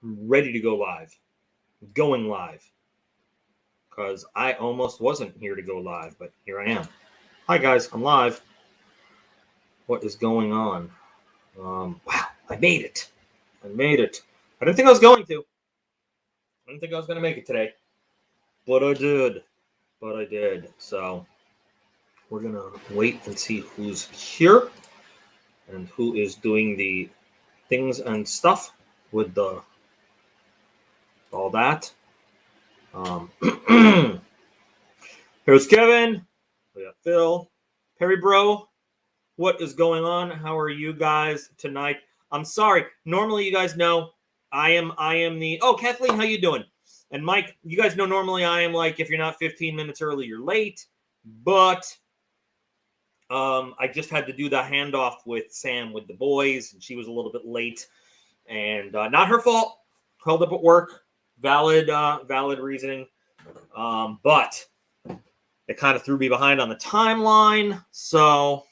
I'm ready to go live. Going live. Because I almost wasn't here to go live, but here I am. Hi, guys. I'm live. What is going on? Wow. I made it. I didn't think I was going to. I didn't think I was going to make it today. But I did. So we're going to wait and see who's here and who is doing the things and stuff with the all that. Here's Kevin. We got Phil. Perry Bro. What is going on? How are you guys tonight? I'm sorry. Normally, you guys know I am the... Oh, Kathleen, how you doing? And Mike, you guys know normally I am like, if you're not 15 minutes early, you're late. But I just had to do the handoff with Sam with the boys, and she was a little bit late. And not her fault. Held up at work. Valid reasoning. But it kind of threw me behind on the timeline. So...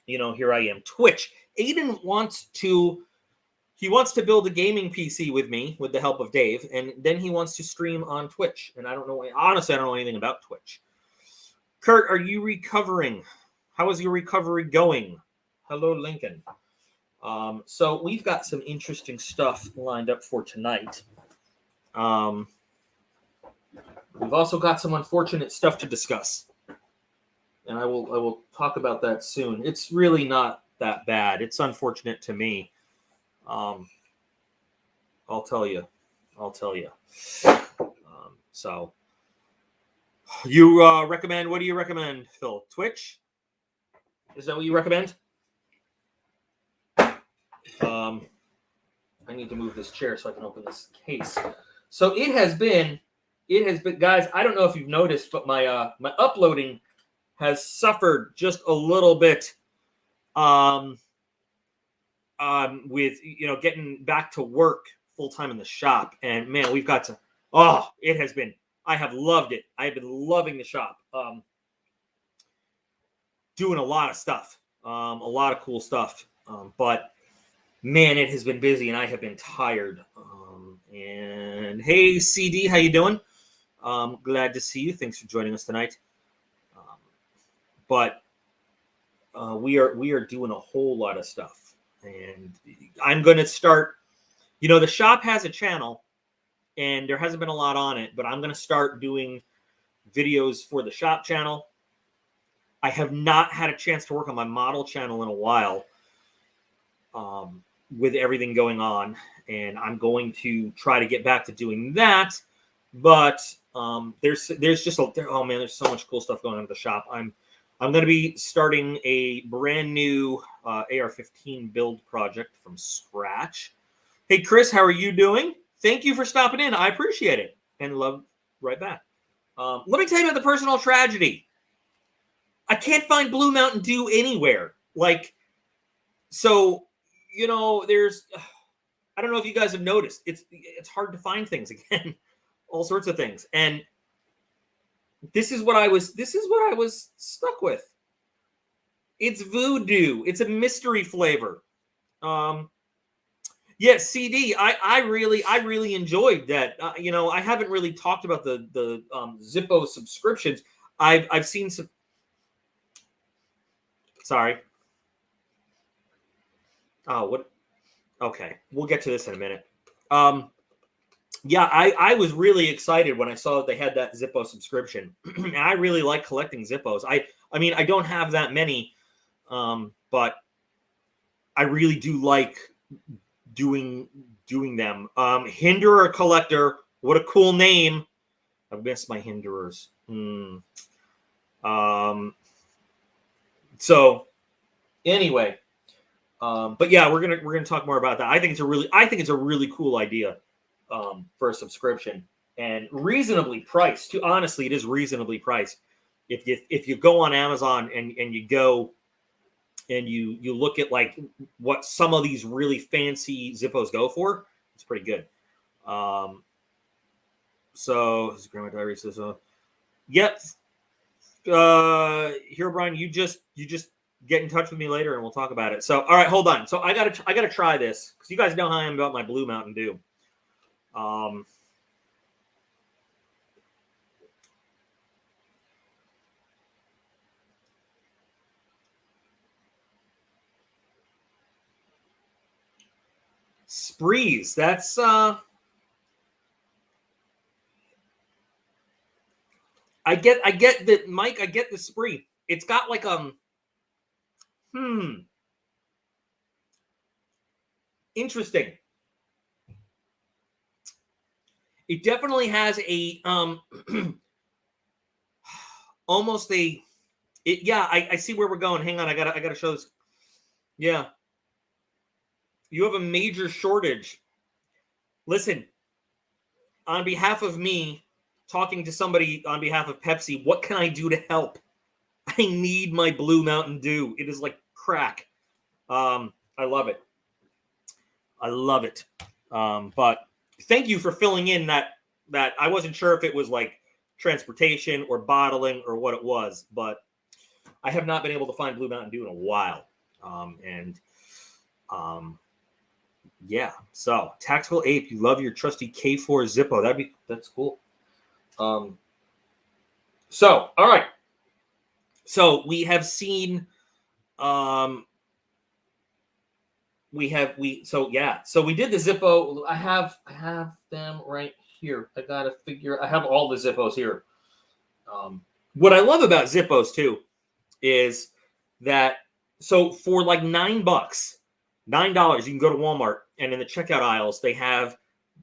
here I am. Twitch. Aiden wants to build a gaming PC with me with the help of Dave, and then he wants to stream on Twitch. And I don't know, honestly, I don't know anything about Twitch. Kurt, are you recovering? How is your recovery going? Hello, Lincoln. So we've got some interesting stuff lined up for tonight. We've also got some unfortunate stuff to discuss. And I will talk about that soon. It's really not that bad. It's unfortunate to me. I'll tell you. So you recommend? What do you recommend, Phil? Twitch? Is that what you recommend? I need to move this chair so I can open this case. So it has been, guys. I don't know if you've noticed, but my my uploading has suffered just a little bit with getting back to work full time in the shop. And man, we've got to it has been, I have loved it. I have been loving the shop. Doing a lot of stuff. A lot of cool stuff. But man, it has been busy and I have been tired. And hey CD, how you doing? Glad to see you. Thanks for joining us tonight. But we are doing a whole lot of stuff, and I'm going to start. The shop has a channel, and there hasn't been a lot on it, but I'm going to start doing videos for the shop channel. I have not had a chance to work on my model channel in a while, with everything going on, and I'm going to try to get back to doing that. But there's just there's so much cool stuff going on at the shop. I'm going to be starting a brand new AR-15 build project from scratch. Hey, Chris, how are you doing? Thank you for stopping in. I appreciate it. And love right back. Let me tell you about the personal tragedy. I can't find Blue Mountain Dew anywhere. There's... I don't know if you guys have noticed. It's hard to find things again. All sorts of things. And This is what I was stuck with. It's voodoo. It's a mystery flavor. CD. I really enjoyed that. I haven't really talked about the Zippo subscriptions. I've seen some. Sorry. Oh, what? Okay, we'll get to this in a minute. Yeah, I was really excited when I saw that they had that Zippo subscription. And I really like collecting Zippos. I mean, I don't have that many, but I really do like doing them. Hinderer Collector, what a cool name. I miss my Hinderers. So anyway, but yeah, we're gonna talk more about that. I think it's a really cool idea. For a subscription, and reasonably priced. Honestly, it is reasonably priced. If you go on Amazon and you go and you look at like what some of these really fancy Zippos go for, it's pretty good. So his Grandma Diary says, yep. Here, Brian, you just get in touch with me later and we'll talk about it. So, all right, hold on. So I gotta try this because you guys know how I am about my Blue Mountain Dew. Sprees. That's I get that, Mike. I get the spree. It's got like interesting. It definitely has a almost a yeah, I see where we're going. Hang on, I gotta show this. Yeah. You have a major shortage. Listen, on behalf of me, talking to somebody on behalf of Pepsi, what can I do to help? I need my Blue Mountain Dew. It is like crack. I love it. I love it. But thank you for filling in that I wasn't sure if it was like transportation or bottling or what it was, but I have not been able to find Blue Mountain Dew in a while. Yeah. So Tactical Ape, you love your trusty K4 Zippo. That's cool. So, all right. So we have seen, so we did the Zippo. I have them right here. I have all the Zippos here. What I love about Zippos too is that, so for like $9, $9, you can go to Walmart and in the checkout aisles, they have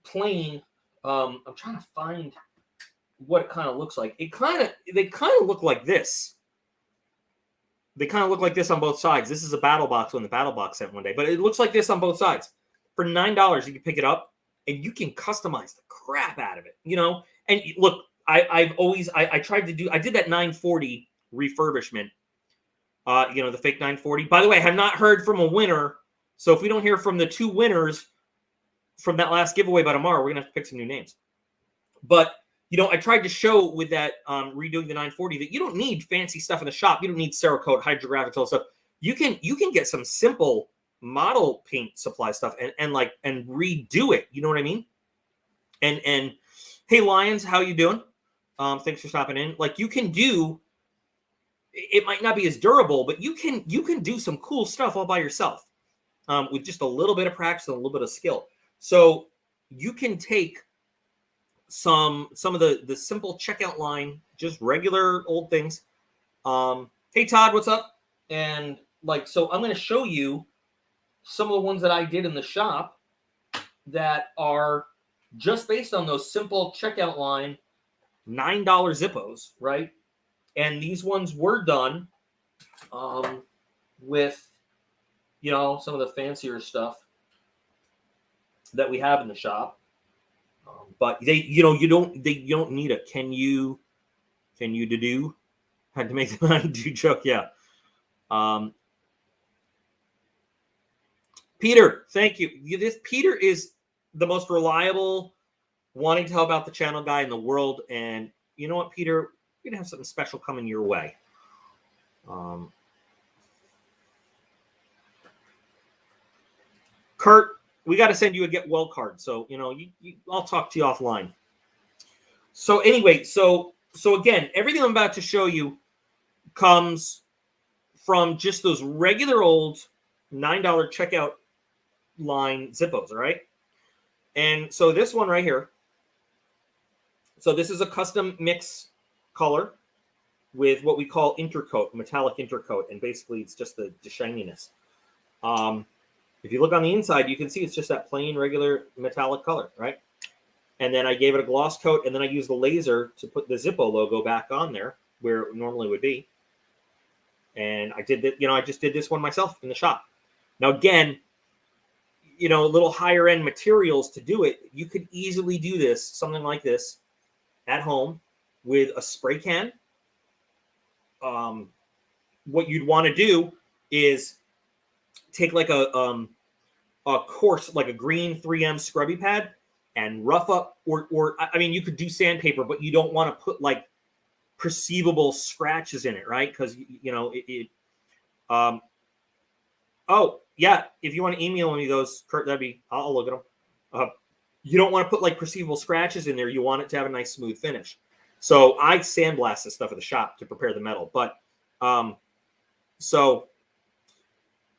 plain, I'm trying to find what it kind of looks like. They kind of look like this. They kind of look like this on both sides. This is a battle box when the battle box sent one day, but it looks like this on both sides. For $9, you can pick it up and you can customize the crap out of it, you know? And look, I did that 940 refurbishment, the fake 940. By the way, I have not heard from a winner. So if we don't hear from the two winners from that last giveaway by tomorrow, we're going to have to pick some new names. But, I tried to show with that redoing the 940 that you don't need fancy stuff in the shop. You don't need Cerakote, Hydrographics, all that stuff. You can get some simple model paint supply stuff and redo it. You know what I mean? And hey, Lions, how you doing? Thanks for stopping in. Like, you can do, it might not be as durable, but you can do some cool stuff all by yourself. With just a little bit of practice and a little bit of skill. So you can take some of the simple checkout line, just regular old things. Hey, Todd, what's up? And so I'm going to show you some of the ones that I did in the shop that are just based on those simple checkout line, $9 Zippos, right? And these ones were done with some of the fancier stuff that we have in the shop, but you don't need a can you do. Had to make the Mountain Dew joke, yeah. Peter, thank you. Peter is the most reliable, wanting to help out the channel guy in the world, and you know what, Peter, we're gonna have something special coming your way. Kurt, we got to send you a get well card. So, I'll talk to you offline. So anyway, so again, everything I'm about to show you comes from just those regular old $9 checkout line Zippos, all right? And so this one right here, so this is a custom mix color with what we call intercoat, metallic intercoat, and basically it's just the shininess. If you look on the inside, you can see it's just that plain, regular metallic color, right? And then I gave it a gloss coat, and then I used the laser to put the Zippo logo back on there where it normally would be. And I did that, I just did this one myself in the shop. Now, again, a little higher end materials to do it. You could easily do this, something like this, at home with a spray can. What you'd want to do is take like a coarse, like a green 3M scrubby pad and rough up, or I mean, you could do sandpaper, but you don't want to put like perceivable scratches in it, right? Because, Oh yeah, if you want to email me those, Kurt, I'll look at them. You don't want to put like perceivable scratches in there. You want it to have a nice smooth finish. So I sandblast this stuff at the shop to prepare the metal. But so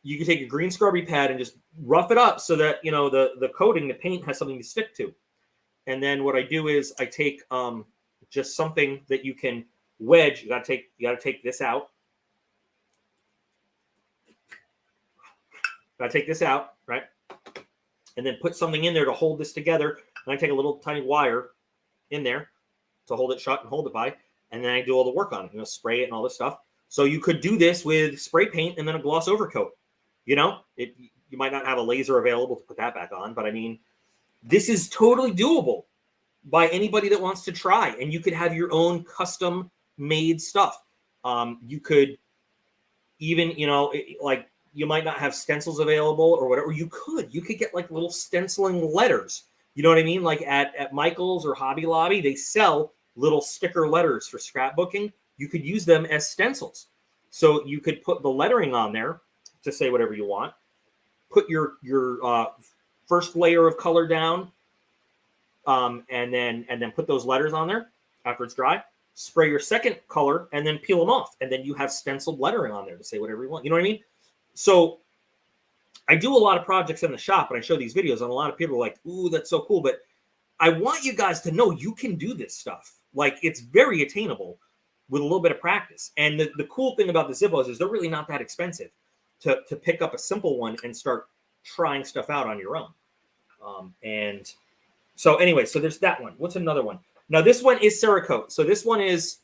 you can take a green scrubby pad and just rough it up so that the coating, the paint, has something to stick to. And then what I do is I take just something that you can wedge. You gotta take this out. Gotta take this out, right? And then put something in there to hold this together. And I take a little tiny wire in there to hold it shut and hold it by. And then I do all the work on it, spray it and all this stuff. So you could do this with spray paint and then a gloss overcoat. You might not have a laser available to put that back on, but I mean, this is totally doable by anybody that wants to try. And you could have your own custom made stuff. You could even, like, you might not have stencils available or whatever. You could get like little stenciling letters. You know what I mean? Like at Michael's or Hobby Lobby, they sell little sticker letters for scrapbooking. You could use them as stencils. So you could put the lettering on there to say whatever you want. Put your first layer of color down, and then put those letters on there after it's dry. Spray your second color and then peel them off, and then you have stenciled lettering on there to say whatever you want. You know what I mean? So I do a lot of projects in the shop, and I show these videos, and a lot of people are like, "Ooh, that's so cool!" But I want you guys to know you can do this stuff. Like, it's very attainable with a little bit of practice. And the cool thing about the Zippos is they're really not that expensive to pick up a simple one and start trying stuff out on your own. And so anyway, so there's that one. What's another one? Now this one is Cerakote. So this one is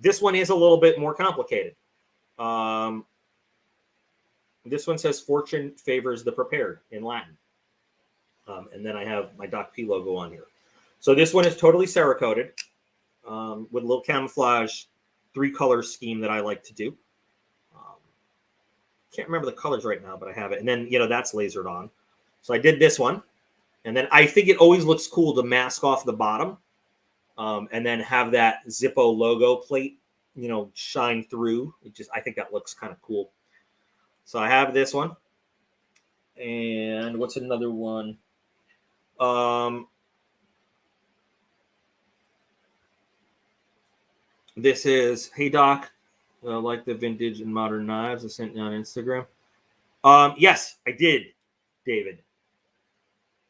a little bit more complicated. This one says fortune favors the prepared in Latin. And then I have my DocP logo on here. So this one is totally Cerakoted with a little camouflage 3-color scheme that I like to do. Can't remember the colors right now, but I have it. And then, that's lasered on. So I did this one. And then I think it always looks cool to mask off the bottom and then have that Zippo logo plate, shine through. I think that looks kind of cool. So I have this one. And what's another one? This is, hey, Doc, like the vintage and modern knives I sent you on Instagram. Yes, I did, David.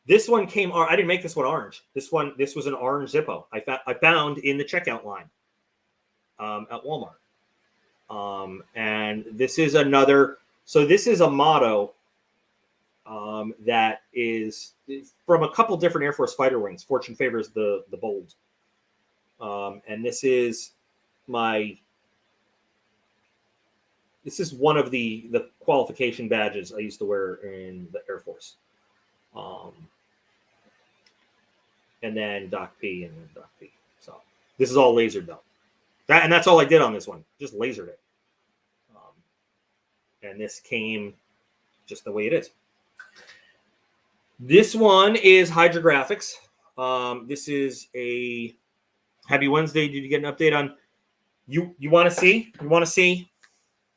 This one came, I didn't make this one orange. This was an orange Zippo I found in the checkout line at Walmart. And this is another, so this is a motto that is from a couple different Air Force fighter wings. Fortune favors the bold. And this is one of the qualification badges I used to wear in the Air Force. And then DocP and then DocP. So this is all lasered though. That's all I did on this one. Just lasered it. And this came just the way it is. This one is Hydrographics. This is a Happy Wednesday. Did you get an update on you want to see? You want to see?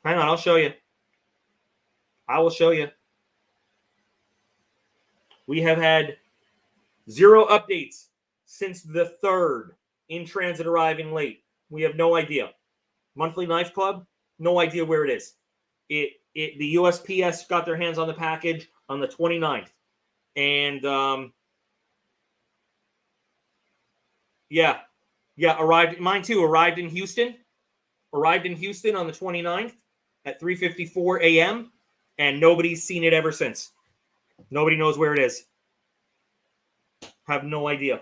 Hang on, I'll show you. I will show you. We have had 0 updates since the 3rd. In transit arriving late. We have no idea. Monthly Knife Club, no idea where it is. The USPS got their hands on the package on the 29th. And arrived. Mine too. Arrived in Houston on the 29th at 3:54 a.m. And nobody's seen it ever since. Nobody knows where it is. Have no idea.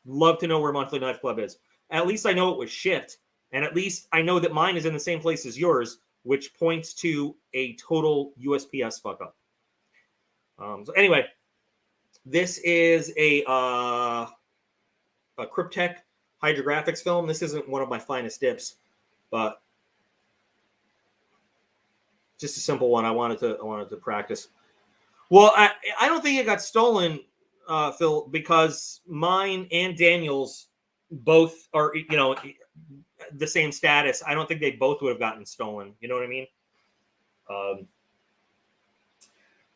Love to know where Monthly Knife Club is. At least I know it was shipped. And at least I know that mine is in the same place as yours, which points to a total USPS fuck up. So anyway, this is a Kryptek Hydrographics film. This isn't one of my finest dips, but just a simple one. I wanted to practice. Well, I don't think it got stolen, Phil, because mine and Daniel's both are, the same status. I don't think they both would have gotten stolen. You know what I mean?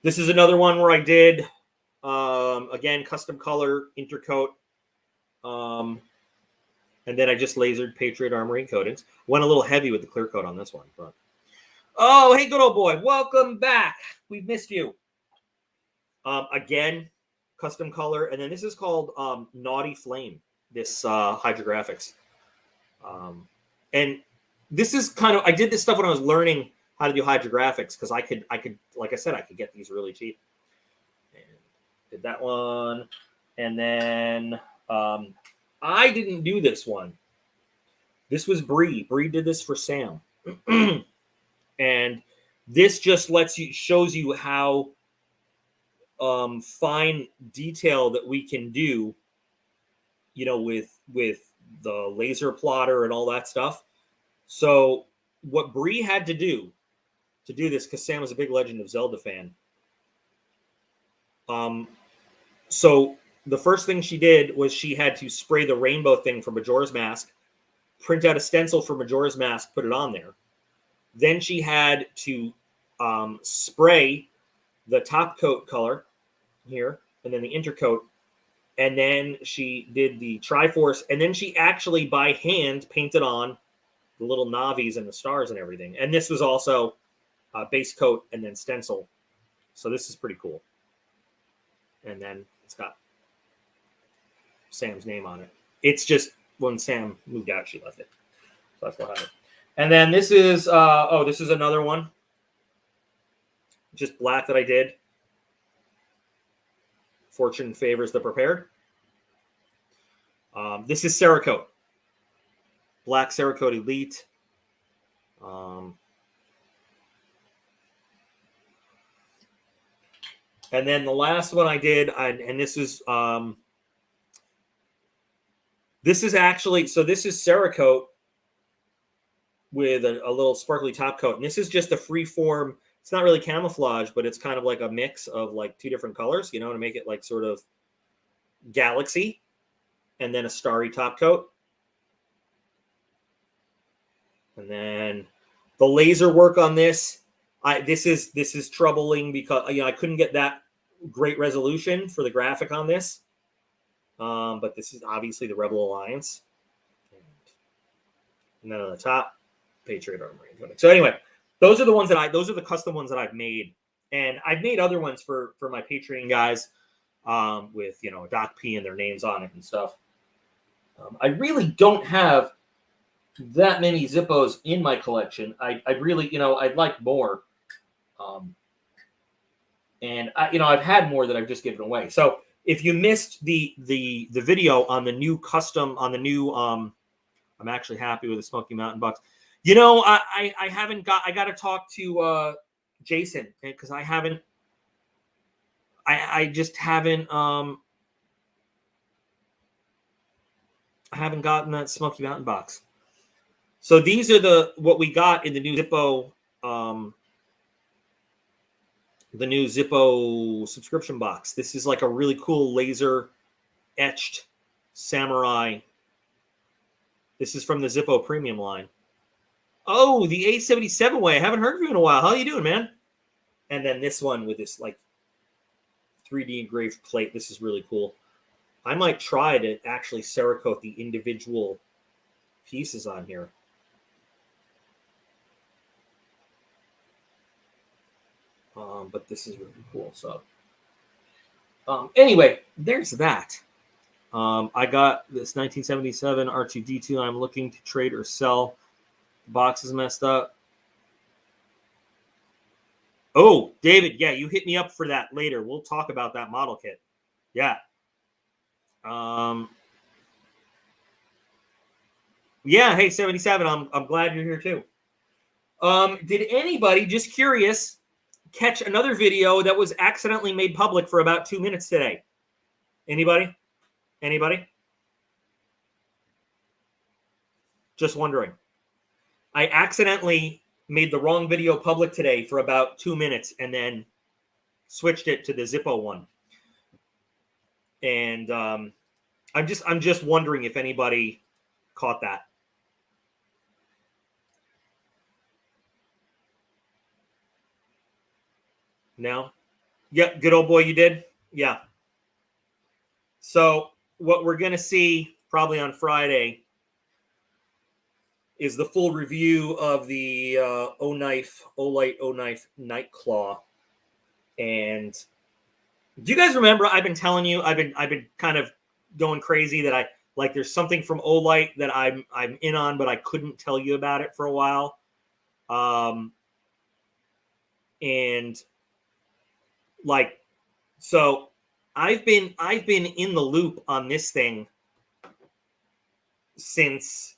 This is another one where I did, again, custom color, intercoat, and then I just lasered Patriot Armory coatings. Went a little heavy with the clear coat on this one. But oh, hey, good old boy. Welcome back. We've missed you. Again, custom color. And then this is called Naughty Flame, this Hydrographics. And this is kind of, I did this stuff when I was learning how to do hydrographics because I could, like I said, I could get these really cheap. And did that one. And then I didn't do this one. This was Bree. Bree did this for Sam. And this just shows you how fine detail that we can do, you know, with the laser plotter and all that stuff. So what Bree had to do this, because Sam was a big Legend of Zelda fan. So the first thing she did was she had to spray the rainbow thing for Majora's Mask, print out a stencil for Majora's Mask, put it on there. Then she had to spray the top coat color here, and then the intercoat. And then she did the Triforce, and then she actually by hand painted on the little Navis and the stars and everything. And this was also base coat and then stencil. So this is pretty cool. And then it's got Sam's name on it. It's just when Sam moved out, she left it. So that's what happened. And then this is, this is another one. Just black that I did. Fortune favors the prepared. This is Cerakote. Black Cerakote Elite. And then the last one I did, and this is actually, so this is Cerakote with a little sparkly top coat. And this is just a free form. It's not really camouflage, but it's kind of like a mix of like two different colors, you know, to make it like sort of galaxy and then a starry top coat. And then the laser work on this, this is troubling because, you know, I couldn't get that great resolution for the graphic on this. But this is obviously the Rebel Alliance. And then on the top, Patriot Armory. So anyway, those are the ones those are the custom ones that I've made. And I've made other ones for my Patreon guys with, you know, DocP and their names on it and stuff. I really don't have that many Zippos in my collection. I really, you know, I'd like more. And I've had more that I've just given away. So if you missed the video on the new custom, on the new, I'm actually happy with the Smoky Mountain Bucks. You know, I got to talk to Jason because I just haven't gotten that Smoky Mountain box. So these are what we got in the new Zippo, subscription box. This is like a really cool laser etched samurai. This is from the Zippo premium line. Oh, the A77 way. I haven't heard from you in a while. How are you doing, man? And then this one with this like 3D engraved plate. This is really cool. I might try to actually Cerakote the individual pieces on here. But this is really cool. So anyway, there's that. I got this 1977 R2-D2 I'm looking to trade or sell. The box is messed up. Oh, David, yeah, you hit me up for that later. We'll talk about that model kit. Yeah. Yeah, hey, 77, I'm glad you're here too. Did anybody, just curious, catch another video that was accidentally made public for about 2 minutes today? Anybody? Just wondering. I accidentally made the wrong video public today for about 2 minutes and then switched it to the Zippo one. And I'm just wondering if anybody caught that. No? Yeah, good old boy, you did? Yeah. So what we're going to see probably on Friday is the full review of the Olight Night Claw. And do you guys remember? I've been telling you, I've been kind of going crazy that there's something from Olight that I'm in on, but I couldn't tell you about it for a while. And so I've been in the loop on this thing since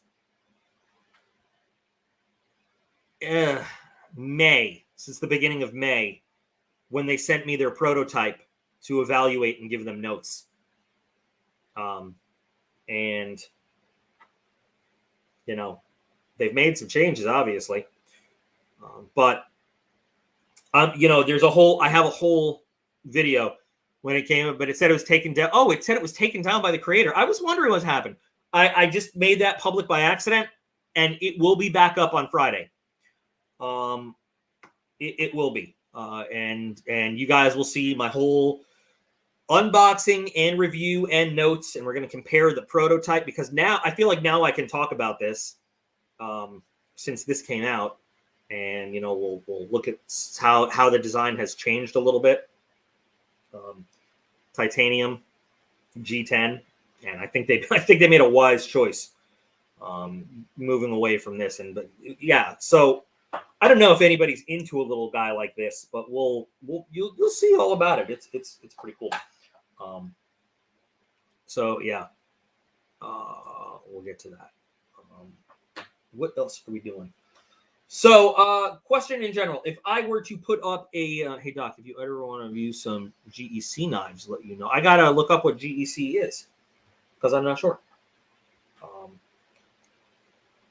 May, since the beginning of May, when they sent me their prototype to evaluate and give them notes. And they've made some changes, obviously. But there's I have a whole video when it came up, but it said it was taken down. Oh, it said it was taken down by the creator. I was wondering what happened. I just made that public by accident, and it will be back up on Friday. It will be. And you guys will see my whole unboxing and review and notes, and we're going to compare the prototype, because now I feel like now I can talk about this since this came out, and we'll look at how the design has changed a little bit. Titanium G10, and I think they made a wise choice moving away from this. But yeah, so I don't know if anybody's into a little guy like this, but you'll see all about it. It's pretty cool. So yeah, we'll get to that. What else are we doing? So, question in general: if I were to put up a hey Doc, if you ever want to use some GEC knives, let you know. I gotta look up what GEC is because I'm not sure.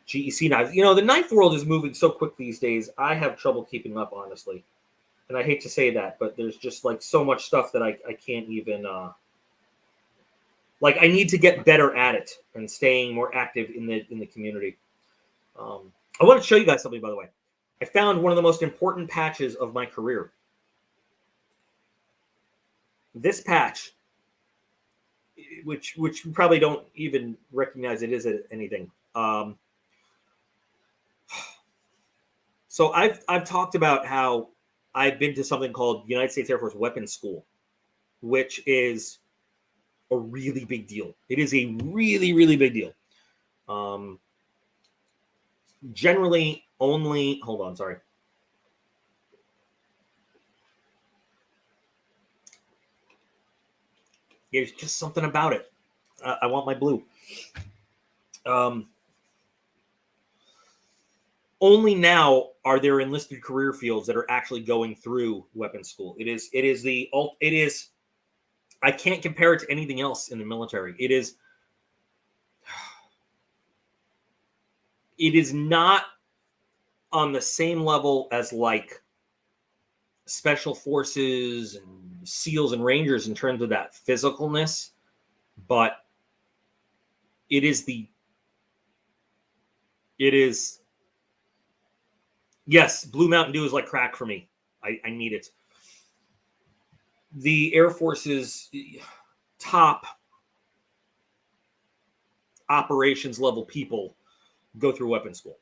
GEC knives. The knife world is moving so quick these days. I have trouble keeping up, honestly. And I hate to say that, but there's just so much stuff that I can't even I need to get better at it and staying more active in the community. I want to show you guys something, by the way. I found one of the most important patches of my career. This patch, which you probably don't even recognize it is anything. So I've talked about how I've been to something called United States Air Force Weapons School, which is a really big deal. It is a really, really big deal. Generally only, hold on, sorry. There's just something about it. I want my blue. Only now are there enlisted career fields that are actually going through weapons school. It is I can't compare it to anything else in the military. It is not on the same level as special forces and SEALs and Rangers in terms of that physicalness, but it is yes, Blue Mountain Dew is like crack for me. I need it. The Air Force's top operations level people go through weapons school.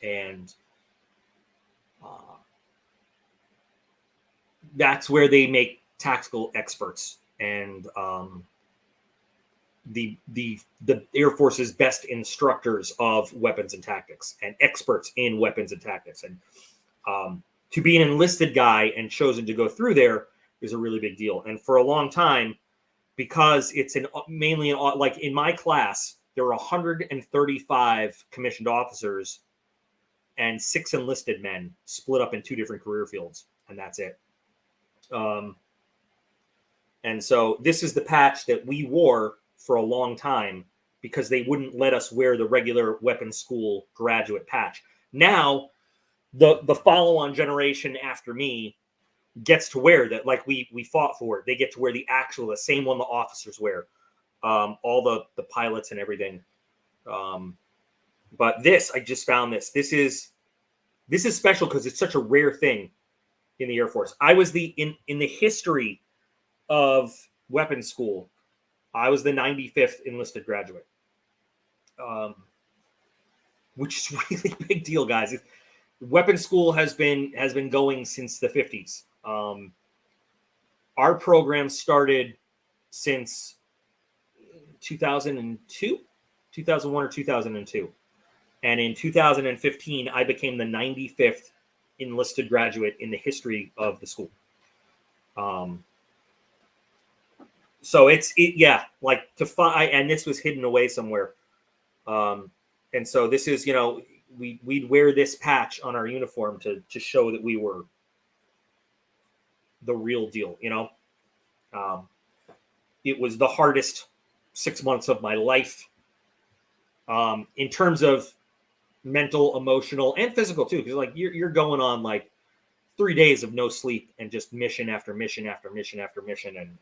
And that's where they make tactical experts and the Air Force's best instructors of weapons and tactics and experts in weapons and tactics. And to be an enlisted guy and chosen to go through there is a really big deal. And for a long time, because it's mainly in my class, there were 135 commissioned officers and 6 enlisted men split up in 2 different career fields, and that's it. And so this is the patch that we wore for a long time because they wouldn't let us wear the regular weapons school graduate patch. Now, the follow-on generation after me gets to wear that, like we fought for. They get to wear the same one the officers wear, all the pilots and everything. But I just found this. This is special because it's such a rare thing. in the Air Force. I was in the history of weapons school, I was the 95th enlisted graduate, which is a really big deal, guys. Weapons school has been going since the 50s. Our program started since 2002, 2001 or 2002. And in 2015, I became the 95th enlisted graduate in the history of the school. So yeah, like to find, and this was hidden away somewhere. And so this is, we'd wear this patch on our uniform to show that we were the real deal, It was the hardest 6 months of my life, in terms of mental, emotional, and physical too, because like you're going on like 3 days of no sleep and just mission after mission after mission after mission, and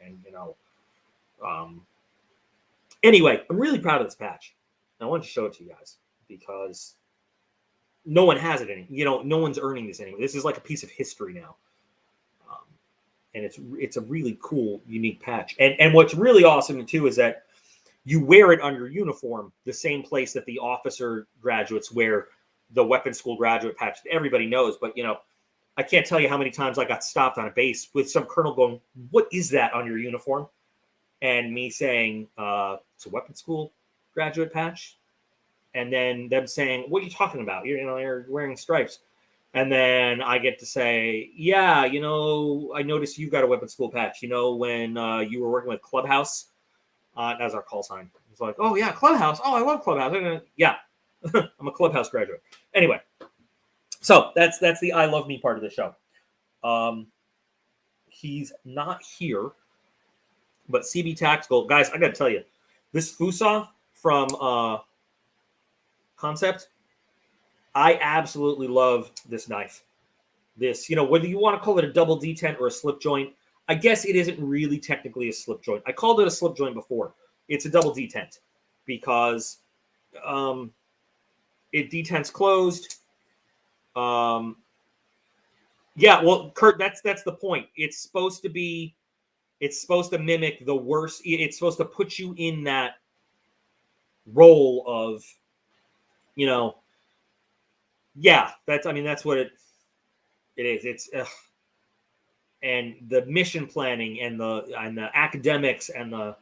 anyway, I'm really proud of this patch. I wanted to show it to you guys because no one has it anymore. No one's earning this anymore. This is like a piece of history now, and it's a really cool, unique patch. And what's really awesome too is that you wear it on your uniform, the same place that the officer graduates wear the weapons school graduate patch that everybody knows. But, I can't tell you how many times I got stopped on a base with some colonel going, "What is that on your uniform?" And me saying, "It's a weapons school graduate patch." And then them saying, "What are you talking about? You're wearing stripes." And then I get to say, "Yeah, I noticed you got a weapons school patch. When you were working with Clubhouse." That's our call sign. It's like, "Oh yeah, Clubhouse. Oh, I love Clubhouse." Yeah, I'm a Clubhouse graduate. Anyway, so that's the I love me part of the show. He's not here, but CB Tactical, guys, I got to tell you, this Fusa from Concept, I absolutely love this knife. This, whether you want to call it a double detent or a slip joint, I guess it isn't really technically a slip joint. I called it a slip joint before. It's a double detent because it detents closed. Yeah, well, Kurt, that's the point. It's supposed to mimic the worst. It's supposed to put you in that role of, yeah, that's what it is. It's and the mission planning and the academics and the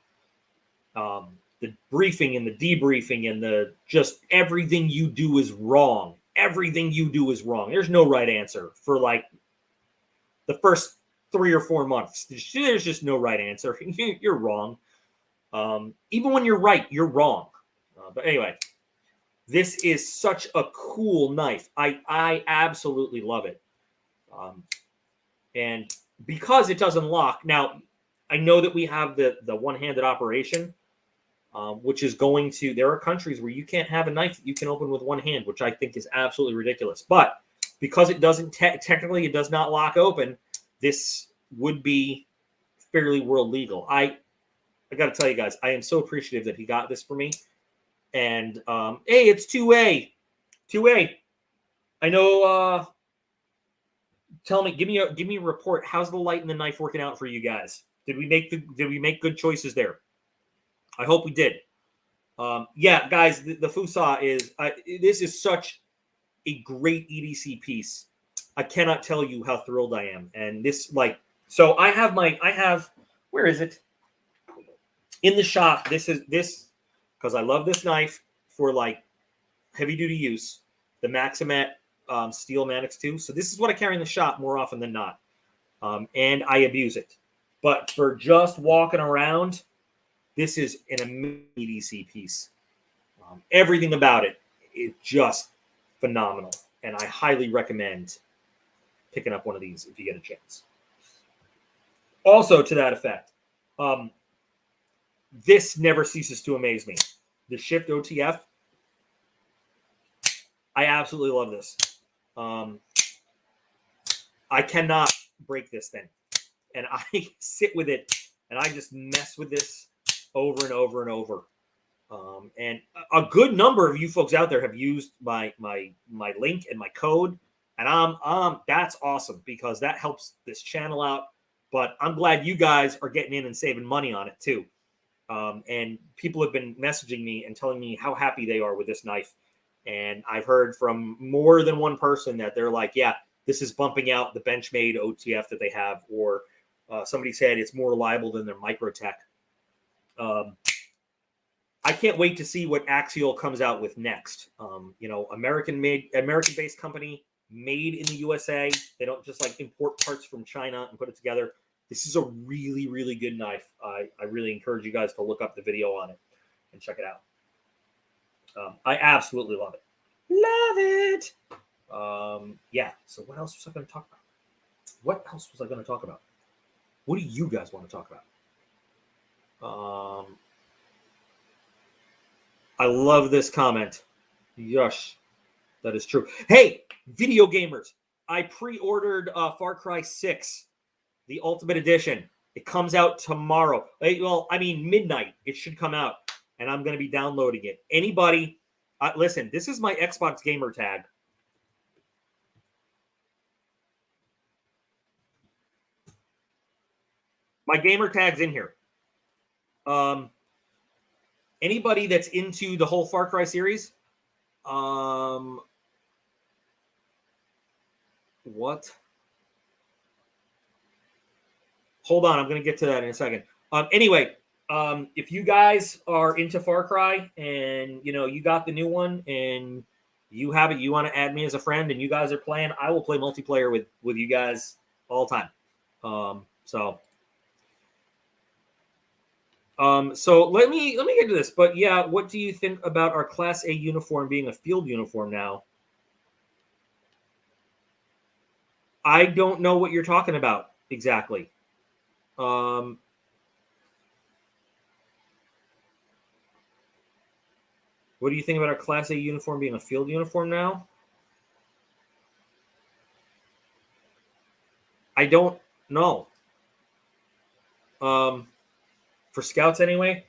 briefing and the debriefing and the just everything you do is wrong. Everything you do is wrong. There's no right answer for like the first 3 or 4 months. There's just no right answer. You're wrong. Even when you're right, you're wrong. But anyway, this is such a cool knife. I absolutely love it. And because it doesn't lock, now I know that we have the one-handed operation, which is going to, there are countries where you can't have a knife that you can open with one hand, which I think is absolutely ridiculous. But because it doesn't, technically it does not lock open, this would be fairly world legal. I got to tell you guys, I am so appreciative that he got this for me. And hey, it's 2A. I know. Tell me, give me a report. How's the light and the knife working out for you guys? Did we make good choices there? I hope we did. Yeah, guys, the Fusa is this is such a great EDC piece. I cannot tell you how thrilled I am. And this, like, so I have where is it? In the shop. This because I love this knife for like heavy duty use. The Maximat Steel Manix 2. So this is what I carry in the shop more often than not. And I abuse it. But for just walking around, this is an amazing EDC piece. Everything about it is just phenomenal. And I highly recommend picking up one of these if you get a chance. Also, to that effect, this never ceases to amaze me. The Shift OTF, I absolutely love this. I cannot break this thing. And I sit with it and I just mess with this over and over and over. And a good number of you folks out there have used my link and my code And that's awesome because that helps this channel out. But I'm glad you guys are getting in and saving money on it too. And people have been messaging me and telling me how happy they are with this knife. And I've heard from more than one person that they're like, yeah, this is bumping out the Benchmade OTF that they have. Or somebody said it's more reliable than their Microtech. I can't wait to see what Axial comes out with next. American-based company, made in the USA. They don't just like import parts from China and put it together. This is a really, really good knife. I really encourage you guys to look up the video on it and check it out. I absolutely love it. Love it. Yeah. So what else was I going to talk about? What do you guys want to talk about? I love this comment. Yes, that is true. Hey, video gamers. I pre-ordered Far Cry 6, the Ultimate Edition. It comes out tomorrow. Well, I mean, midnight. It should come out. And I'm going to be downloading it. Anybody, listen, this is my Xbox gamer tag. My gamer tag's in here. Anybody that's into the whole Far Cry series, what? Hold on, I'm going to get to that in a second. Anyway, if you guys are into Far Cry and you got the new one and you have it, you want to add me as a friend, and you guys are playing, I will play multiplayer with you guys all the time. So let me get to this. But yeah, what do you think about our Class A uniform being a field uniform now? I don't know what you're talking about exactly. What do you think about our Class A uniform being a field uniform now? I don't know. For scouts anyway,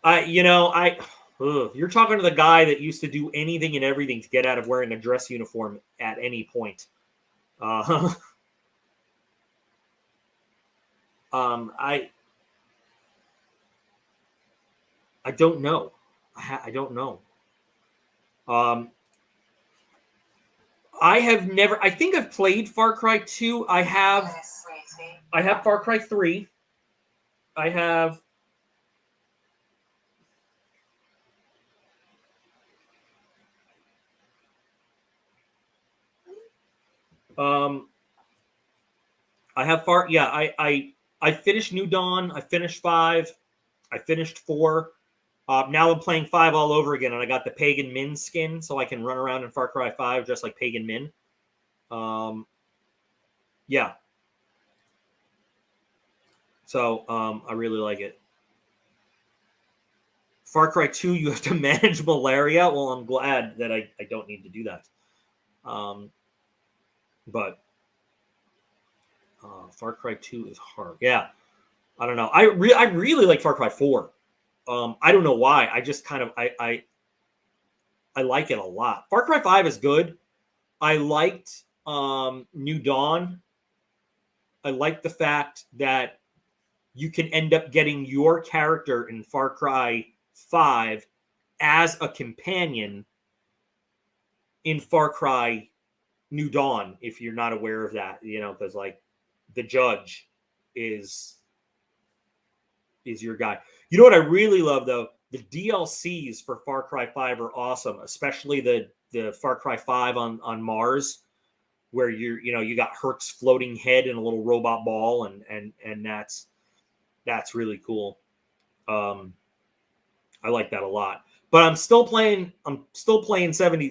you're talking to the guy that used to do anything and everything to get out of wearing a dress uniform at any point. I don't know. I don't know. I have never. I think I've played Far Cry 2. I have Far Cry 3. I have. I have I finished New Dawn. I finished 5. I finished 4. Now I'm playing 5 all over again, and I got the Pagan Min skin, so I can run around in Far Cry 5 just like Pagan Min. Yeah. So I really like it. Far Cry 2, you have to manage malaria. Well, I'm glad that I don't need to do that. But Far Cry 2 is hard. Yeah. I don't know. I really like Far Cry 4. I don't know why. I just kind of I like it a lot. Far Cry 5 is good. I liked New Dawn. I like the fact that you can end up getting your character in Far Cry 5 as a companion in Far Cry New Dawn, if you're not aware of that, because like the judge is your guy. You know what I really love though? The DLCs for Far Cry 5 are awesome, especially the Far Cry 5 on Mars, where you got Herc's floating head and a little robot ball, and that's really cool. I like that a lot. But I'm still playing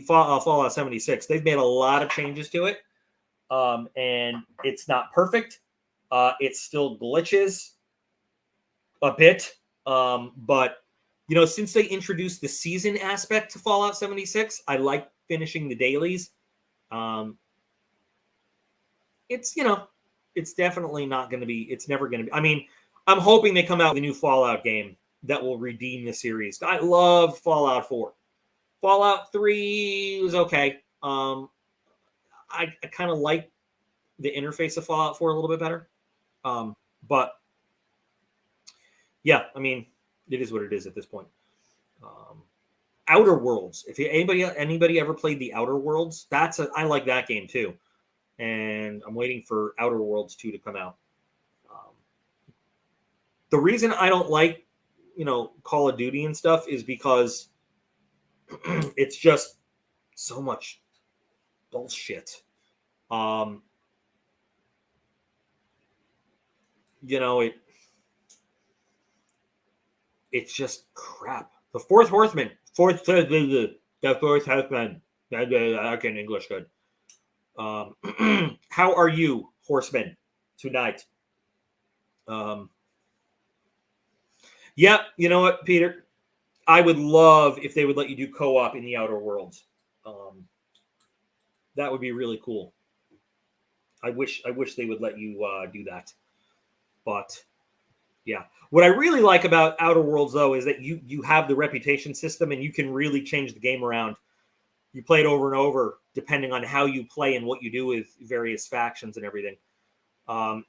Fallout 76. They've made a lot of changes to it. And it's not perfect. It still glitches a bit. But since they introduced the season aspect to Fallout 76, I like finishing the dailies. It's definitely not going to be, it's never going to be. I mean, I'm hoping they come out with a new Fallout game that will redeem the series. I love Fallout 4. Fallout 3 was okay. I kind of like the interface of Fallout 4 a little bit better. But yeah, I mean, it is what it is at this point. Outer Worlds. If anybody ever played the Outer Worlds, I like that game too, and I'm waiting for Outer Worlds 2 to come out. The reason I don't like, Call of Duty and stuff is because it's just so much bullshit. It's just crap. The fourth horseman. The fourth horseman. I can English good. How are you, horseman, tonight? Yeah, you know what, Peter? I would love if they would let you do co-op in the Outer Worlds. That would be really cool. I wish they would let you do that. But yeah, what I really like about Outer Worlds though is that you have the reputation system and you can really change the game around. You play it over and over depending on how you play and what you do with various factions and everything. I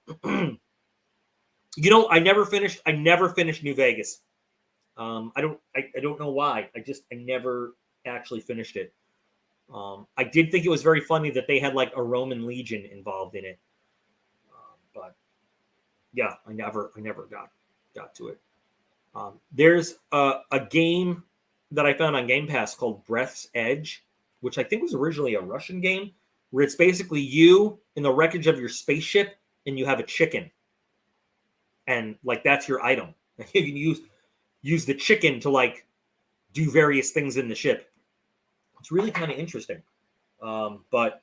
never finished New Vegas. I don't know why. I never actually finished it. I did think it was very funny that they had like a Roman legion involved in it. But yeah, I never got to it. There's a game that I found on Game Pass called Breath's Edge, which I think was originally a Russian game, where it's basically you in the wreckage of your spaceship and you have a chicken. And like that's your item. You can use the chicken to like do various things in the ship. It's really kind of interesting. But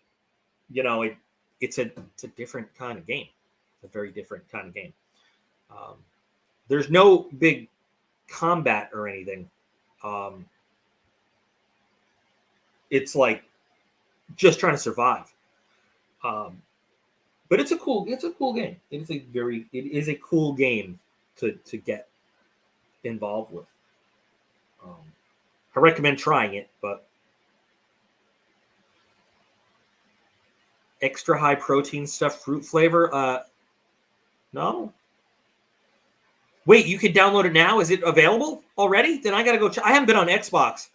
it's a different kind of game. It's a very different kind of game. There's no big combat or anything. It's like just trying to survive. But it's a cool game. It is a cool game to get involved with. I recommend trying it, but extra high protein stuff, fruit flavor. No. Wait, you can download it now? Is it available already? Then I gotta go check. I haven't been on Xbox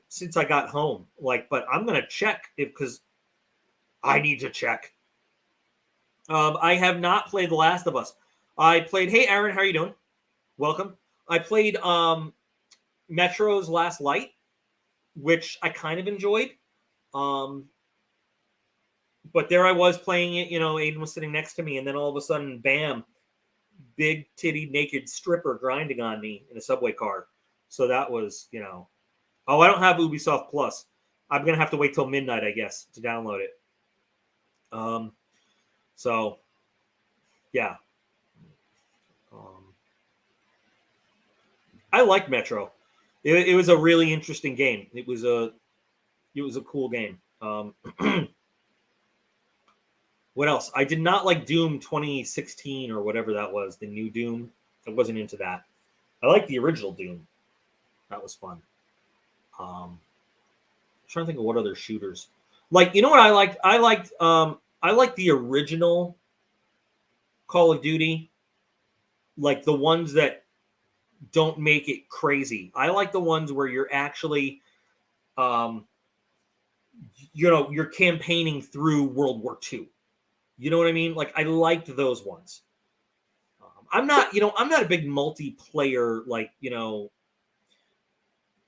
since I got home. But I'm gonna check it because I need to check. I have not played The Last of Us. I played. Hey, Aaron, how are you doing? Welcome. I played Metro's Last Light, which I kind of enjoyed. But there I was playing it. Aiden was sitting next to me, and then all of a sudden, bam, big titty naked stripper grinding on me in a subway car. So that was, Oh, I don't have Ubisoft Plus. I'm gonna have to wait till midnight, I guess, to download it. So, yeah. I like Metro. It was a really interesting game. It was a cool game. What else? I did not like Doom 2016 or whatever that was, the new Doom. I wasn't into that. I liked the original Doom. That was fun. I'm trying to think of what other shooters. What I liked? I liked the original Call of Duty. Like the ones that don't make it crazy. I like the ones where you're actually you're campaigning through World War II. You know what I mean? I liked those ones. I'm not a big multiplayer,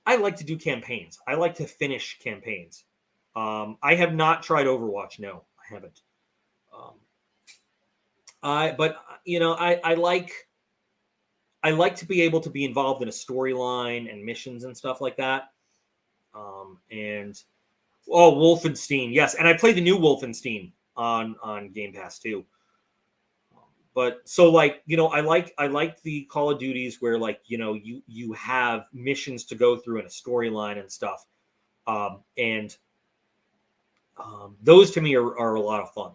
I like to do campaigns. I like to finish campaigns. I have not tried Overwatch. No, I haven't. I like to be able to be involved in a storyline and missions and stuff like that. Wolfenstein, yes, and I played the new Wolfenstein on Game Pass too. But so I like the Call of Duties where you have missions to go through and a storyline and stuff, and those to me are a lot of fun.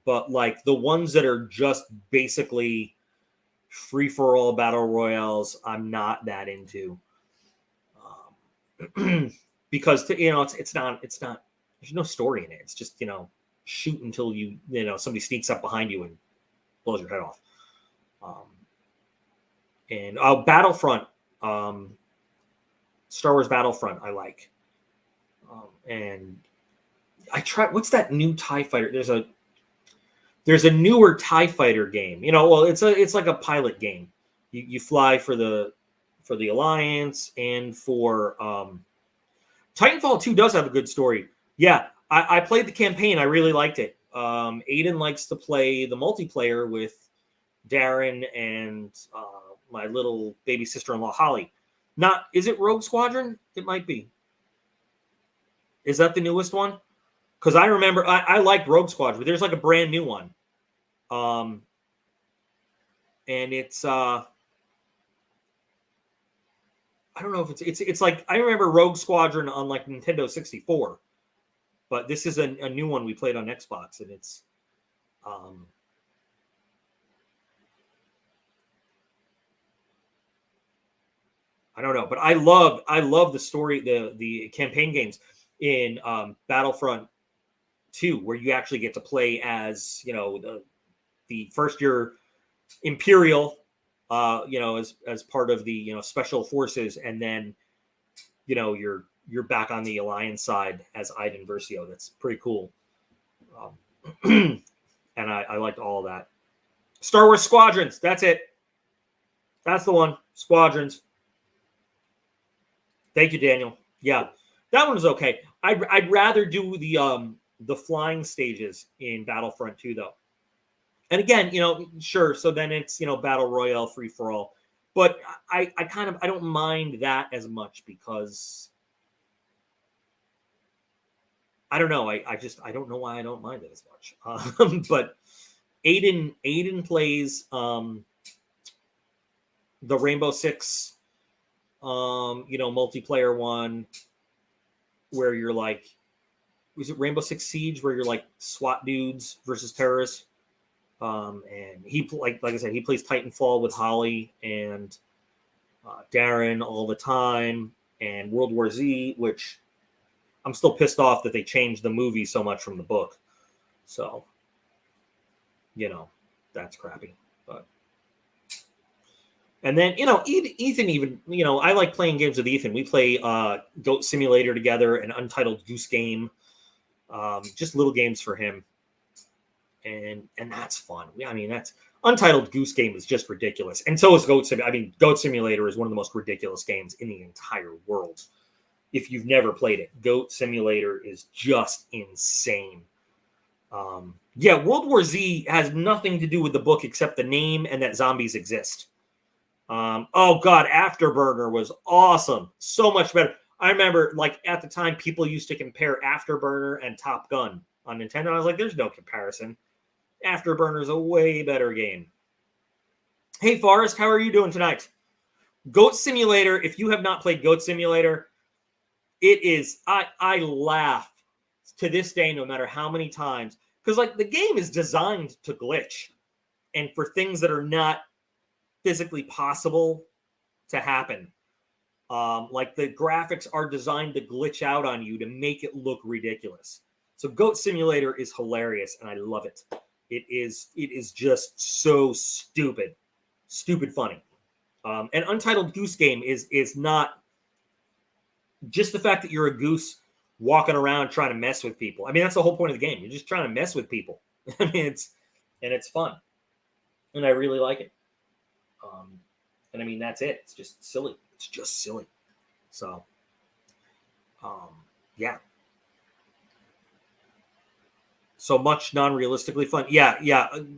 But the ones that are just basically free for all battle royales, I'm not that into, because it's not there's no story in it. It's just, shoot until somebody sneaks up behind you and blows your head off. And Battlefront, Star Wars Battlefront, I like. And I tried. What's that new TIE fighter? There's a newer TIE fighter game. It's like a pilot game. You fly for the Alliance, and for Titanfall 2 does have a good story. Yeah, I played the campaign. I really liked it. Aiden likes to play the multiplayer with Darren and my little baby sister-in-law Holly. Is it Rogue Squadron? It might be. Is that the newest one? Because I remember I liked Rogue Squadron. There's like a brand new one. And it's I don't know if it's like, I remember Rogue Squadron on like Nintendo 64, but this is a new one we played on Xbox, and it's I don't know, but I love the story, the campaign games in Battlefront 2, where you actually get to play as the first year Imperial, as part of the special forces, and then you're back on the Alliance side as Iden Versio. That's pretty cool, and I liked all of that. Star Wars Squadrons. That's it. That's the one. Squadrons. Thank you, Daniel. Yeah, that one is okay. I'd rather do the flying stages in Battlefront 2, though. And again, sure. So then it's battle royale, free for all. But I don't mind that as much, because I don't know. I don't know why I don't mind it as much. But Aiden plays the Rainbow Six multiplayer one, where you're like, was it Rainbow Six Siege, where you're like SWAT dudes versus terrorists? And he, like I said, he plays Titanfall with Holly and Darren all the time, and World War Z, which I'm still pissed off that they changed the movie so much from the book. So, that's crappy. But and then Ethan, even I like playing games with Ethan. We play Goat Simulator together, and Untitled Goose Game, just little games for him. And that's fun. That's Untitled Goose Game is just ridiculous, and so is Goat Simulator. Goat Simulator is one of the most ridiculous games in the entire world. If you've never played it, Goat Simulator is just insane. World War Z has nothing to do with the book except the name and that zombies exist. Oh God, Afterburner was awesome, so much better. I remember, like, at the time, people used to compare Afterburner and Top Gun on Nintendo. I was like, there's no comparison. Afterburner is a way better game. Hey, Forrest, how are you doing tonight? Goat Simulator, if you have not played Goat Simulator, it is, I laugh to this day, no matter how many times, because, like, the game is designed to glitch, and for things that are not physically possible to happen. Like, the graphics are designed to glitch out on you to make it look ridiculous. So Goat Simulator is hilarious, and I love it. It is just so stupid funny. And Untitled Goose Game is not just the fact that you're a goose walking around trying to mess with people. That's the whole point of the game. You're just trying to mess with people. It's fun, and I really like it. And that's it. It's just silly. It's just silly. So, yeah. So much non-realistically fun. Yeah.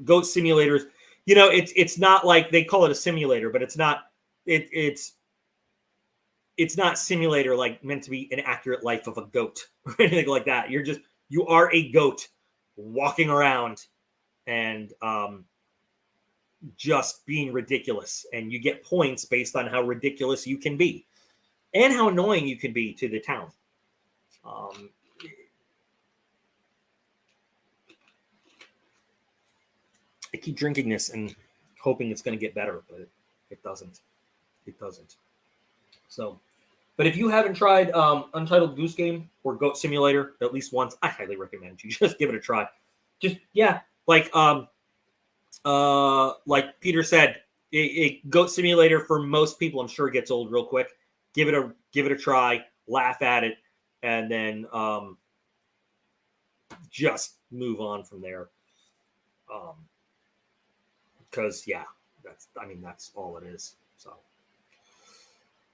Goat Simulators. It's not like they call it a simulator, but it's not. It's not simulator like meant to be an accurate life of a goat or anything like that. You are a goat walking around and just being ridiculous, and you get points based on how ridiculous you can be and how annoying you can be to the town. I keep drinking this and hoping it's going to get better, but it doesn't. It doesn't. So, But if you haven't tried Untitled Goose Game or Goat Simulator at least once, I highly recommend you just give it a try. Just like Peter said, a Goat Simulator for most people, I'm sure, gets old real quick. Give it a try, laugh at it, and then just move on from there. Because that's all it is. So,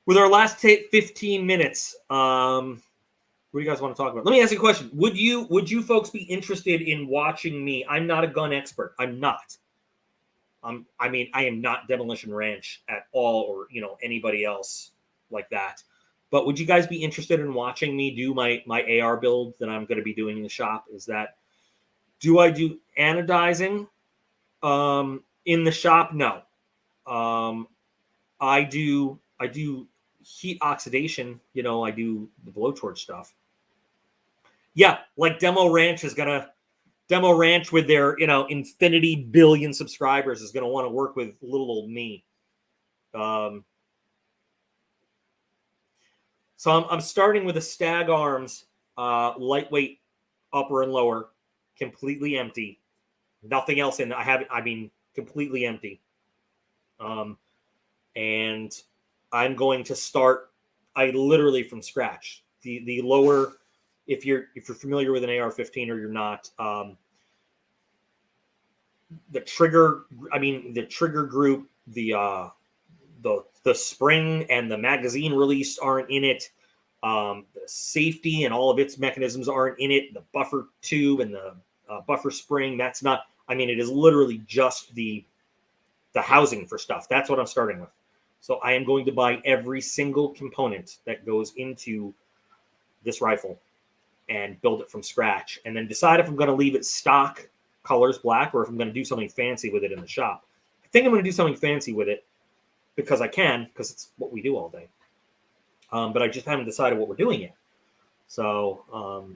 with our last 15 minutes, what do you guys want to talk about? Let me ask you a question. Would you folks be interested in watching me? I'm not a gun expert. I'm not. I am not Demolition Ranch at all, or anybody else like that. But would you guys be interested in watching me do my AR build that I'm going to be doing in the shop? Do I do anodizing in the shop? No. I do heat oxidation. I do the blowtorch stuff. Yeah, like Demo Ranch with their infinity billion subscribers is going to want to work with little old me. So I'm starting with a Stag Arms, lightweight upper and lower, completely empty, nothing else in. Completely empty. And I'm going to start. Literally from scratch. The lower, if you're familiar with an AR-15 or you're not, the trigger group, the spring and the magazine release aren't in it. The safety and all of its mechanisms aren't in it. The buffer tube and the buffer spring, that's not. It is literally just the housing for stuff. That's what I'm starting with. So I am going to buy every single component that goes into this rifle and build it from scratch, and then decide if I'm going to leave it stock colors, black, or if I'm going to do something fancy with it in the shop. I think I'm going to do something fancy with it because it's what we do all day. But I just haven't decided what we're doing yet. So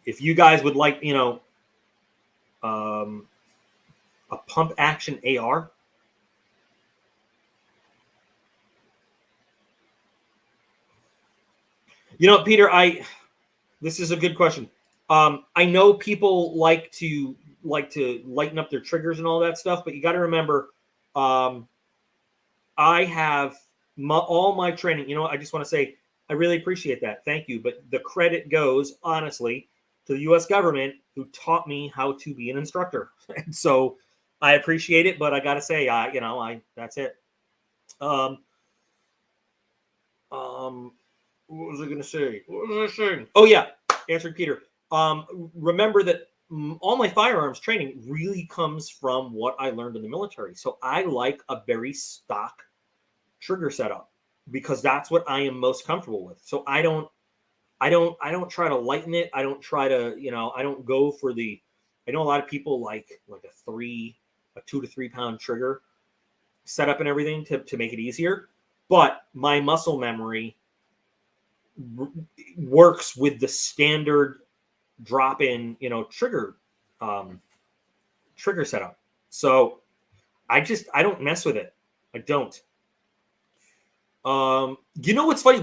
if you guys would like, a pump action AR, Peter, this is a good question. I know people like to lighten up their triggers and all that stuff, but you got to remember, I have all my training. I just want to say I really appreciate that. Thank you. But the credit goes, honestly, to the U.S. government who taught me how to be an instructor. And so I appreciate it, but I got to say, that's it. What was I going to say? Oh, yeah. Answered Peter. Remember that all my firearms training really comes from what I learned in the military. So I like a very stock trigger setup because that's what I am most comfortable with. So I don't try to lighten it. I don't try to, I don't go for I know a lot of people like a 2 to 3 pound trigger setup and everything to make it easier. But my muscle memory works with the standard drop-in, trigger setup. So I don't mess with it. I don't. What's funny?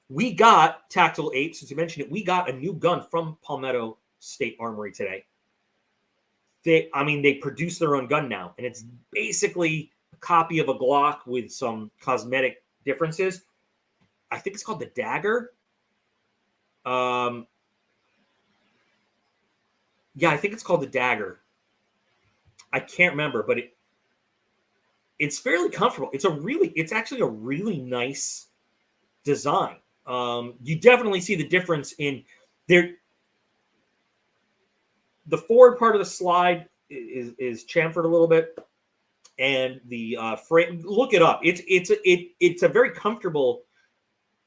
We got Tactical Ape, since you mentioned it. We got a new gun from Palmetto State Armory today. They produce their own gun now, and it's basically a copy of a Glock with some cosmetic differences. I think it's called the Dagger. I think it's called the Dagger. I can't remember, but it's fairly comfortable. It's actually a really nice design. You definitely see the difference in there. The forward part of the slide is chamfered a little bit, and the frame. Look it up. It's a very comfortable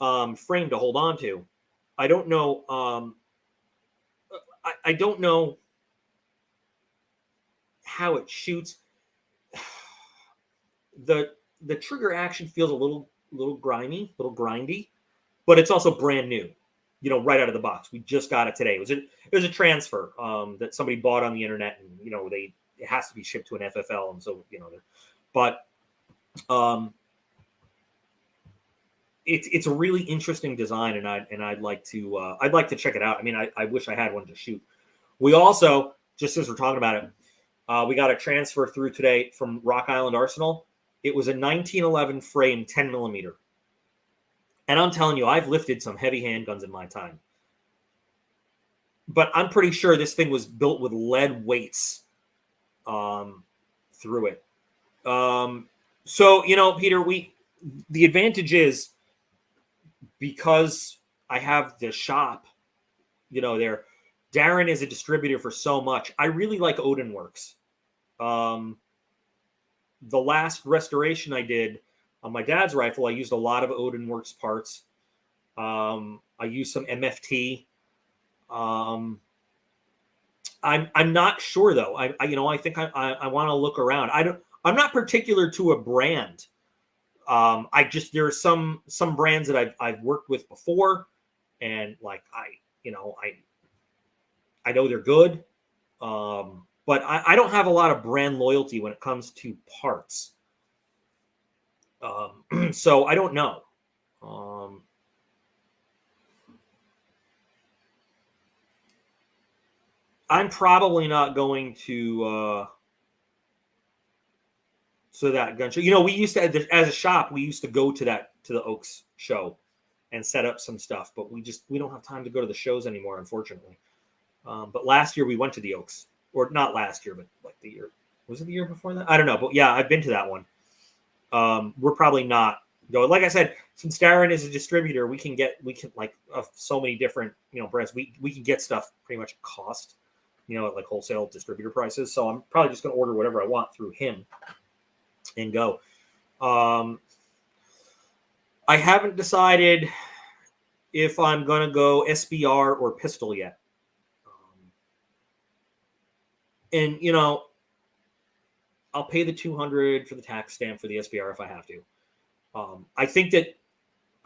frame to hold on to. I don't know. I don't know how it shoots. The trigger action feels a little grimy, a little grindy, but it's also brand new. Right out of the box. We just got it today. It was a transfer that somebody bought on the internet, and it has to be shipped to an FFL, and so but it's a really interesting design, and I'd like to check it out. I mean, I wish I had one to shoot. We also, just as we're talking about it, we got a transfer through today from Rock Island Arsenal. It was a 1911 frame 10 millimeter. And I'm telling you, I've lifted some heavy handguns in my time. But I'm pretty sure this thing was built with lead weights through it. So, Peter, the advantage is because I have the shop, there. Darren is a distributor for so much. I really like Odin Works. The last restoration I did on my dad's rifle, I used a lot of Odin Works parts. I used some MFT. I'm not sure though. I think I want to look around. I'm not particular to a brand. There are some brands that I've worked with before, and like I know they're good. But I don't have a lot of brand loyalty when it comes to parts. So I don't know. I'm probably not going to that gun show. We used to, as a shop, we used to go to the Oaks show and set up some stuff, but we don't have time to go to the shows anymore, unfortunately. But last year we went to the Oaks, or not last year, but like the year, was it the year before that? I don't know, but yeah, I've been to that one. We're probably not going. Like I said, since Darren is a distributor, we can like so many different brands. We can get stuff pretty much at cost, at like wholesale distributor prices. So I'm probably just going to order whatever I want through him and go. I haven't decided if I'm going to go SBR or pistol yet. And, I'll pay the $200 for the tax stamp for the SBR if I have to. I think that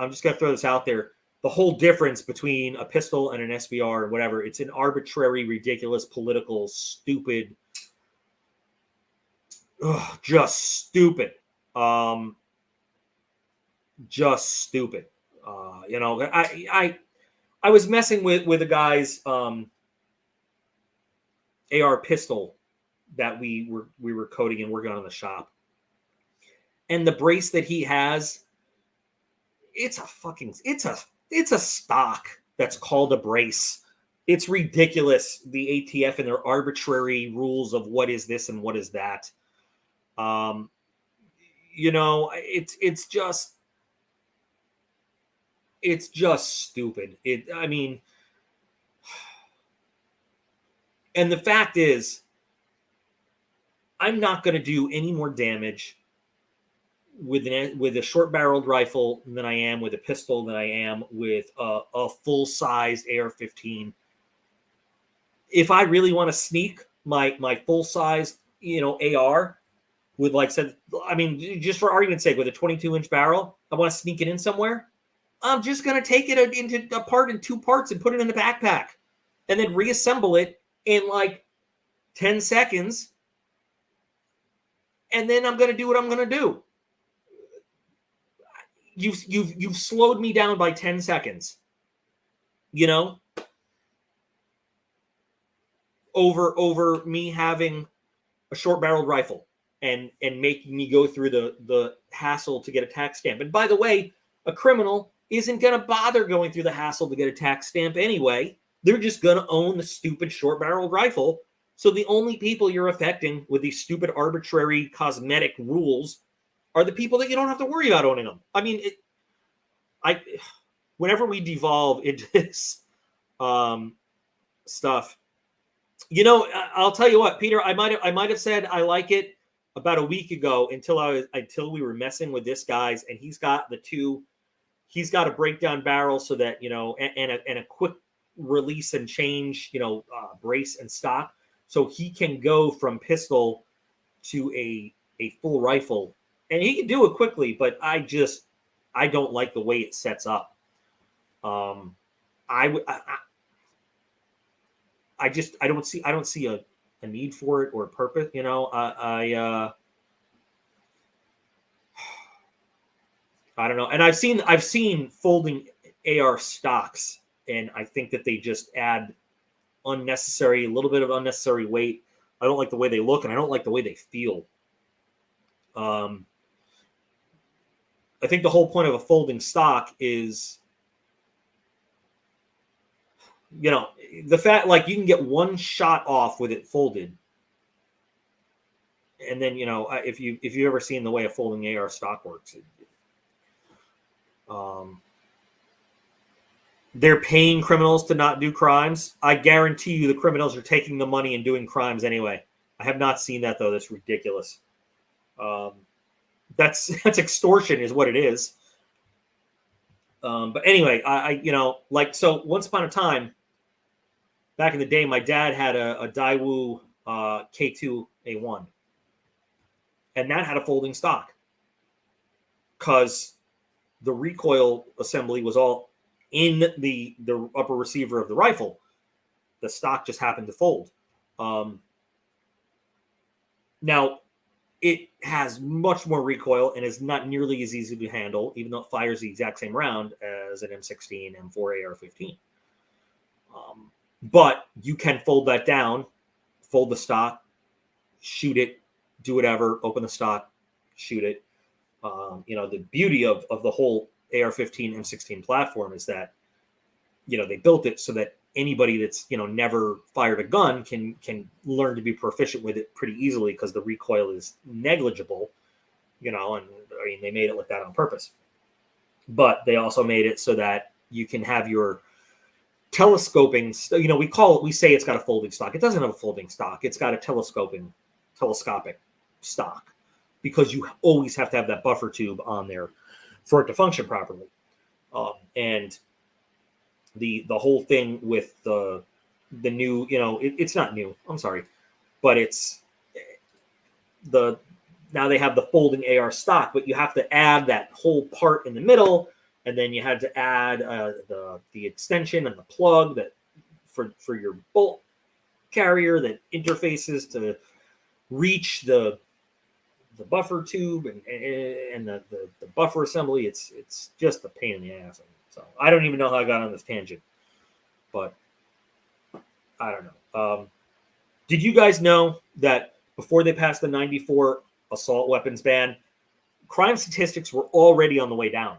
I'm just going to throw this out there. The whole difference between a pistol and an SBR or whatever, it's an arbitrary, ridiculous, political, stupid, just stupid. Just stupid. I was messing with a guy's AR pistol that we were coding and working on in the shop, and the brace that he has, it's a stock that's called a brace. It's ridiculous, the ATF and their arbitrary rules of what is this and what is that. It's just stupid. And the fact is, I'm not going to do any more damage with a short-barreled rifle than I am with a pistol, than I am with a full-sized AR-15. If I really want to sneak my full-size, AR with, like said, just for argument's sake, with a 22-inch barrel, I want to sneak it in somewhere. I'm just going to take it apart in two parts and put it in the backpack, and then reassemble it in like 10 seconds. And then I'm going to do what I'm going to do. You've slowed me down by 10 seconds, over me having a short-barreled rifle and making me go through the hassle to get a tax stamp. And by the way, a criminal isn't going to bother going through the hassle to get a tax stamp anyway. They're just going to own the stupid short-barreled rifle. So the only people you're affecting with these stupid arbitrary cosmetic rules are the people that you don't have to worry about owning them. Whenever we devolve into this stuff, I'll tell you what, Peter, I might have said I like it about a week ago until we were messing with this guy's, and he's got a breakdown barrel so that and a quick release and change brace and stock, so he can go from pistol to a full rifle, and he can do it quickly. But I don't like the way it sets up. I don't see a need for it or a purpose. I don't know. And I've seen folding AR stocks, and I think that they just add a little bit of unnecessary weight. I don't like the way they look, and I don't like the way they feel. I think the whole point of a folding stock is, the fact, like, you can get one shot off with it folded. And then, if you've ever seen the way a folding AR stock works, they're paying criminals to not do crimes. I guarantee you the criminals are taking the money and doing crimes anyway. I have not seen that, though. That's ridiculous. That's extortion is what it is. But anyway, so once upon a time, back in the day, my dad had a Daewoo K2A1. And that had a folding stock because the recoil assembly was all in the upper receiver of the rifle. The stock just happened to fold. Now, it has much more recoil and is not nearly as easy to handle, even though it fires the exact same round as an M16, M4, AR-15. But you can fold that down, fold the stock, shoot it, do whatever, open the stock, shoot it. The beauty of the whole AR-15, M16 platform is that, they built it so that anybody that's, never fired a gun can learn to be proficient with it pretty easily because the recoil is negligible, and they made it like that on purpose. But they also made it so that you can have your telescoping, we say it's got a folding stock. It doesn't have a folding stock. It's got a telescopic stock because you always have to have that buffer tube on there for it to function properly. And the whole thing with the new, it's not new, I'm sorry, but it's now they have the folding AR stock, but you have to add that whole part in the middle, and then you had to add the extension and the plug that for your bolt carrier that interfaces to reach the buffer tube and the buffer assembly. It's just a pain in the ass. So I don't even know how I got on this tangent, but I don't know. Did you guys know that before they passed the 94 assault weapons ban, crime statistics were already on the way down?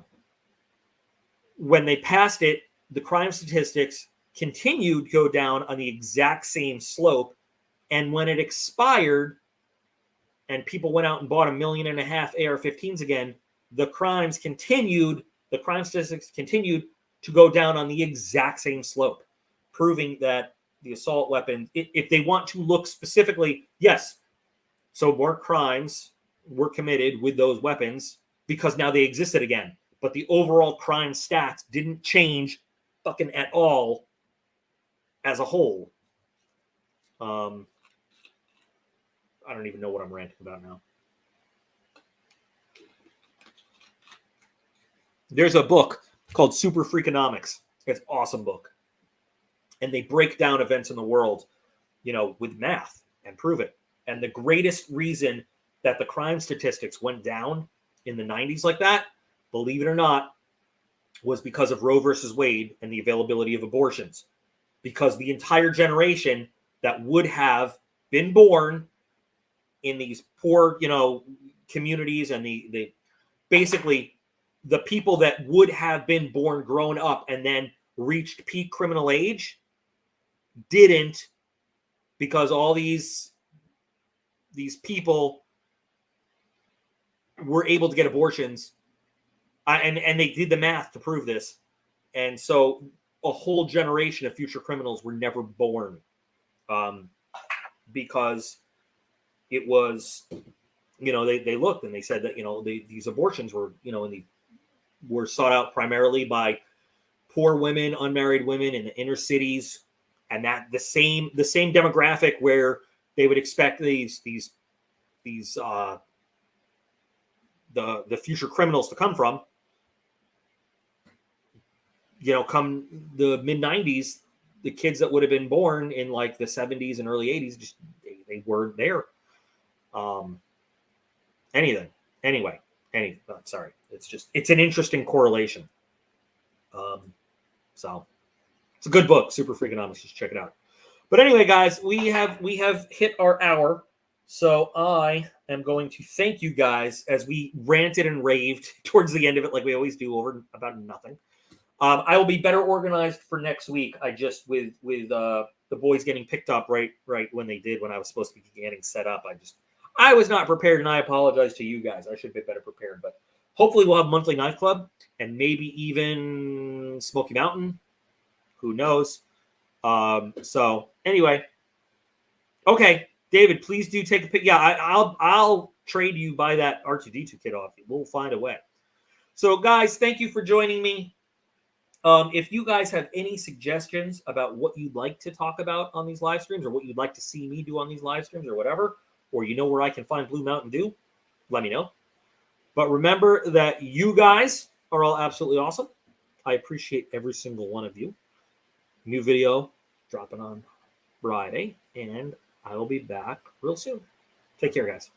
When they passed it, the crime statistics continued to go down on the exact same slope. And when it expired and people went out and bought 1.5 million AR-15s again, the crime statistics continued to go down on the exact same slope, proving that the assault weapon, if they want to look specifically, yes, so more crimes were committed with those weapons because now they existed again. But the overall crime stats didn't change fucking at all as a whole. I don't even know what I'm ranting about now. There's a book called Super Freakonomics. It's an awesome book. And they break down events in the world, with math and prove it. And the greatest reason that the crime statistics went down in the 90s like that, believe it or not, was because of Roe versus Wade and the availability of abortions. Because the entire generation that would have been born in these poor, communities and the basically the people that would have been born, grown up, and then reached peak criminal age didn't, because all these people were able to get abortions. And they did the math to prove this. And so a whole generation of future criminals were never born because it was, they looked and they said that, these abortions were, were sought out primarily by poor women, unmarried women in the inner cities. And that the same demographic where they would expect the future criminals to come from. Come the mid 90s, the kids that would have been born in like the 70s and early 80s, just they weren't there. Anyway, Sorry, it's an interesting correlation. So it's a good book, Super Freakonomics. Just check it out. But anyway, guys, we have hit our hour. So I am going to thank you guys as we ranted and raved towards the end of it, like we always do, over about nothing. I will be better organized for next week. I just with the boys getting picked up right when they did, when I was supposed to be getting set up. I was not prepared, and I apologize to you guys. I should be better prepared, but hopefully we'll have monthly knife club and maybe even Smoky Mountain. Who knows? So anyway, okay, David, please do take a pic. Yeah, I'll trade you by that R2D2 kit off. We'll find a way. So guys, thank you for joining me. If you guys have any suggestions about what you'd like to talk about on these live streams, or what you'd like to see me do on these live streams, or whatever, or you know where I can find Blue Mountain Dew, let me know. But remember that you guys are all absolutely awesome. I appreciate every single one of you. New video dropping on Friday, and I will be back real soon. Take care, guys.